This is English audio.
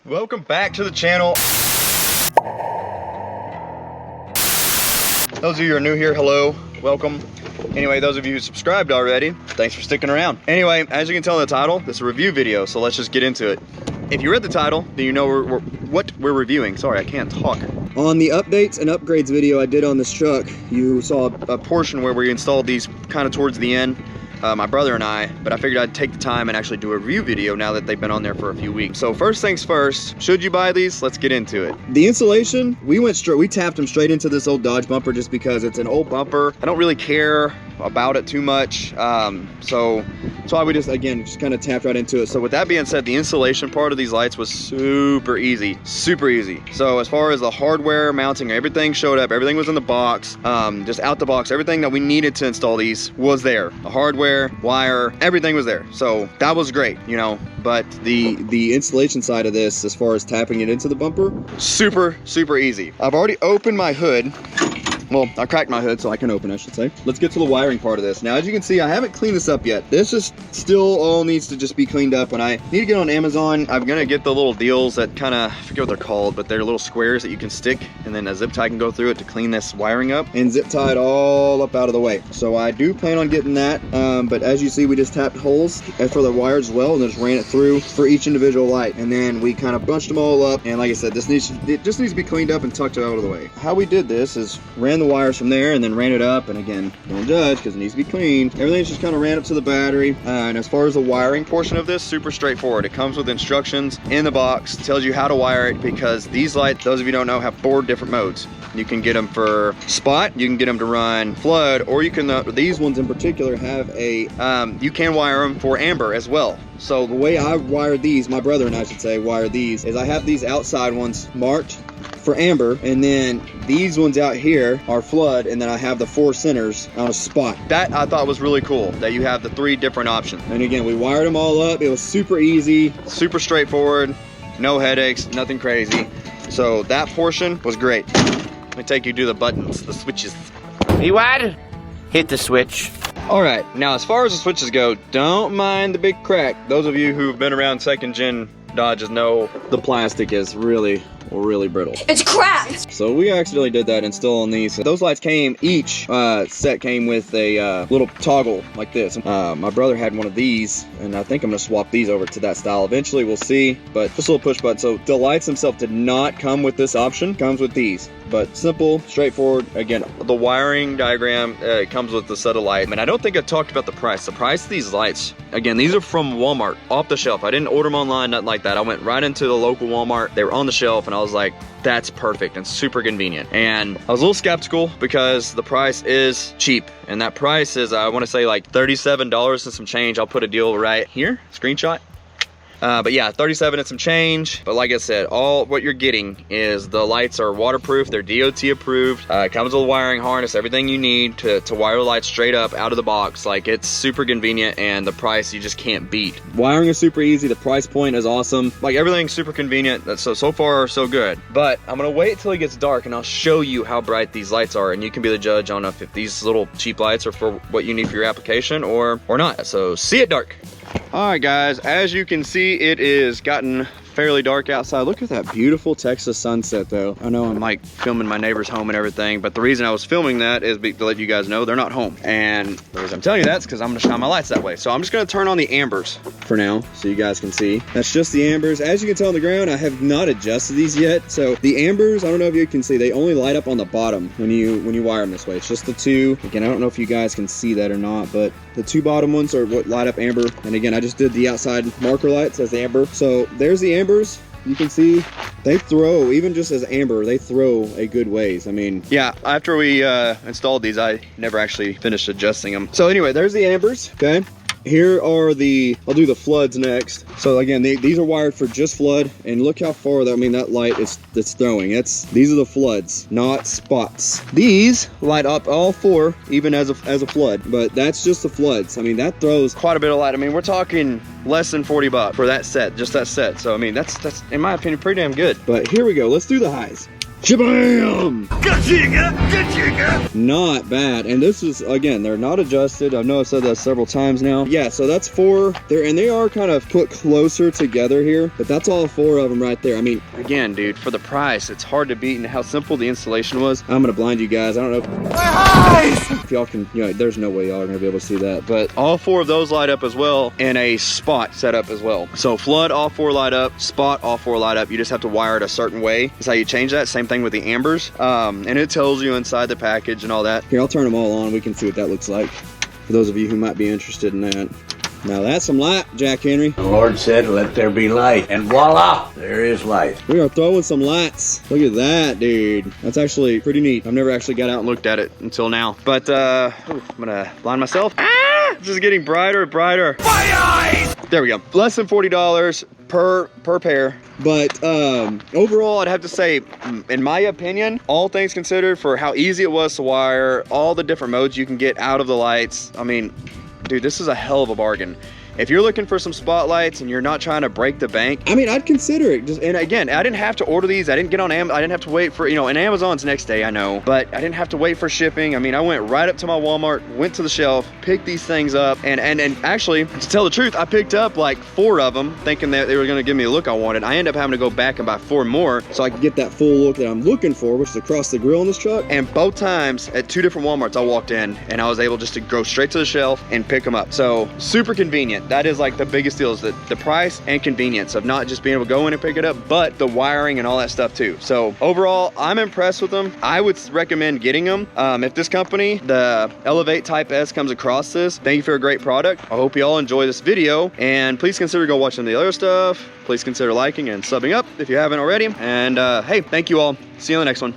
Welcome back to the channel. Those of you who are new here, hello, welcome. Anyway, those of you who subscribed already, thanks for sticking around. Anyway, as you can tell in the title, this is a review video, so let's just get into it. If you read the title, then you know what we're reviewing. Sorry, I can't talk. On the updates and upgrades video I did on this truck, you saw a portion where we installed these kind of towards the end. My brother and I, but I figured I'd take the time and actually do a review video now that they've been on there for a few weeks. So first things first, should you buy these? Let's get into it. The installation, we tapped them straight into this old Dodge bumper just because it's an old bumper. I don't really care about it too much. So that's why we just kind of tapped right into it. So with that being said, the installation part of these lights was super easy. So as far as the hardware mounting, everything showed up, everything was in the box, just out the box, everything that we needed to install these was there. The hardware, wire, everything was there. So that was great, you know, but the installation side of this, as far as tapping it into the bumper, super easy. I've already opened my hood. Well, I cracked my hood so I can open, I should say. Let's get to the wiring part of this. Now, as you can see, I haven't cleaned this up yet. This is still all needs to just be cleaned up, and I need to get on Amazon. I'm gonna get the little deals that kind of, I forget what they're called, but they're little squares that you can stick, and then a zip tie can go through it to clean this wiring up, and zip tie it all up out of the way. So I do plan on getting that, but as you see, we just tapped holes for the wires as well, and just ran it through for each individual light, and then we kind of bunched them all up, and like I said, it just needs to be cleaned up and tucked out of the way. How we did this is ran the wires from there and then ran it up, and again, don't judge because it needs to be cleaned. Everything's just kind of ran up to the battery, and as far as the wiring portion of this, super straightforward. It comes with instructions in the box, tells you how to wire it, because these lights, those of you who don't know, have 4 different modes. You can get them for spot, you can get them to run flood, or you can, these ones in particular have a, you can wire them for amber as well. So the way I wired these, my brother and I should say, wired these, is I have these outside ones marked for amber, and then these ones out here are flood, and then I have the 4 centers on a spot. That I thought was really cool, that you have the 3 different options. And again, we wired them all up. It was super easy, super straightforward, no headaches, nothing crazy. So that portion was great. Let me take you to the buttons, the switches. You what? Hit the switch. All right, now as far as the switches go, don't mind the big crack. Those of you who've been around 2nd gen Dodges know the plastic is really brittle. It's cracked! So we accidentally did that installing these. Those lights came, each set came with a little toggle like this. My brother had one of these, and I think I'm gonna swap these over to that style eventually, we'll see. But just a little push button. So the lights themselves did not come with this option, comes with these. But simple, straightforward. Again, the wiring diagram comes with the set of lights. And I don't think I talked about the price. The price of these lights, again, these are from Walmart, off the shelf. I didn't order them online, nothing like that. I went right into the local Walmart. They were on the shelf, and I was like, that's perfect and super convenient. And I was a little skeptical because the price is cheap. And that price is, I want to say like $37 and some change. I'll put a deal right here, screenshot. But yeah, 37 and some change. But like I said, all what you're getting is the lights are waterproof, they're DOT approved, comes with a wiring harness, everything you need to wire the lights straight up out of the box. Like, it's super convenient, and the price you just can't beat. Wiring is super easy, the price point is awesome. Like, everything's super convenient. So far so good. But I'm gonna wait till it gets dark, and I'll show you how bright these lights are, and you can be the judge on if these little cheap lights are for what you need for your application or not. So see it dark. All right, guys, as you can see, it is gotten fairly dark outside. Look at that beautiful Texas sunset, though. I know I'm like filming my neighbor's home and everything, but the reason I was filming that is to let you guys know they're not home. And the reason I'm telling you that is because I'm gonna shine my lights that way. So I'm just gonna turn on the ambers for now so you guys can see. That's just the ambers. As you can tell on the ground, I have not adjusted these yet. So the ambers, I don't know if you can see, they only light up on the bottom when you wire them this way. It's just the 2. Again, I don't know if you guys can see that or not, but the 2 bottom ones are what light up amber. And again, I just did the outside marker lights as amber. So there's the ambers. You can see they throw, even just as amber, they throw a good ways. I mean, yeah, after we installed these, I never actually finished adjusting them. So anyway, there's the ambers, okay? Here are I'll do the floods next. So again, these are wired for just flood, and look how far that light is that's throwing. These are the floods, not spots. These light up all 4, even as a flood, but that's just the floods. I mean, that throws quite a bit of light. I mean, we're talking less than 40 bucks for that set, just that set. So I mean, that's in my opinion pretty damn good. But here we go, let's do the highs. Shabam! Not bad. And this is, again, they're not adjusted. I know I've said that several times now. Yeah, so that's 4 there, and they are kind of put closer together here, but that's all 4 of them right there. I mean, again, dude, for the price, it's hard to beat, and how simple the installation was. I'm gonna blind you guys. I don't know if y'all can, you know, there's no way y'all are gonna be able to see that, but all 4 of those light up as well, and a spot setup as well. So flood, all 4 light up, spot, all 4 light up. You just have to wire it a certain way. That's how you change that. Same thing with the ambers, and it tells you inside the package and all that. Here, I'll turn them all on. We can see what that looks like for those of you who might be interested in that. Now that's some light, Jack Henry. The Lord said, let there be light. And voila, there is light. We are throwing some lights. Look at that, dude. That's actually pretty neat. I've never actually got out and looked at it until now. But I'm gonna blind myself. Ah! This is getting brighter and brighter. My eyes! There we go. Less than $40 per pair. But overall, I'd have to say, in my opinion, all things considered, for how easy it was to wire, all the different modes you can get out of the lights, I mean, dude, this is a hell of a bargain. If you're looking for some spotlights and you're not trying to break the bank, I mean, I'd consider it. And again, I didn't have to order these. I didn't get on Amazon. I didn't have to wait for, you know, and Amazon's next day, I know, but I didn't have to wait for shipping. I mean, I went right up to my Walmart, went to the shelf, picked these things up, and actually, to tell the truth, I picked up like 4 of them, thinking that they were gonna give me the look I wanted. I ended up having to go back and buy 4 more so I could get that full look that I'm looking for, which is across the grill in this truck. And both times at 2 different Walmarts, I walked in and I was able just to go straight to the shelf and pick them up. So super convenient. That is like the biggest deal, is the price and convenience of not just being able to go in and pick it up, but the wiring and all that stuff too. So overall, I'm impressed with them. I would recommend getting them. If this company, the Elevate Type S, comes across this, thank you for a great product. I hope you all enjoy this video, and please consider go watching the other stuff. Please consider liking and subbing up if you haven't already. And hey, thank you all. See you on the next one.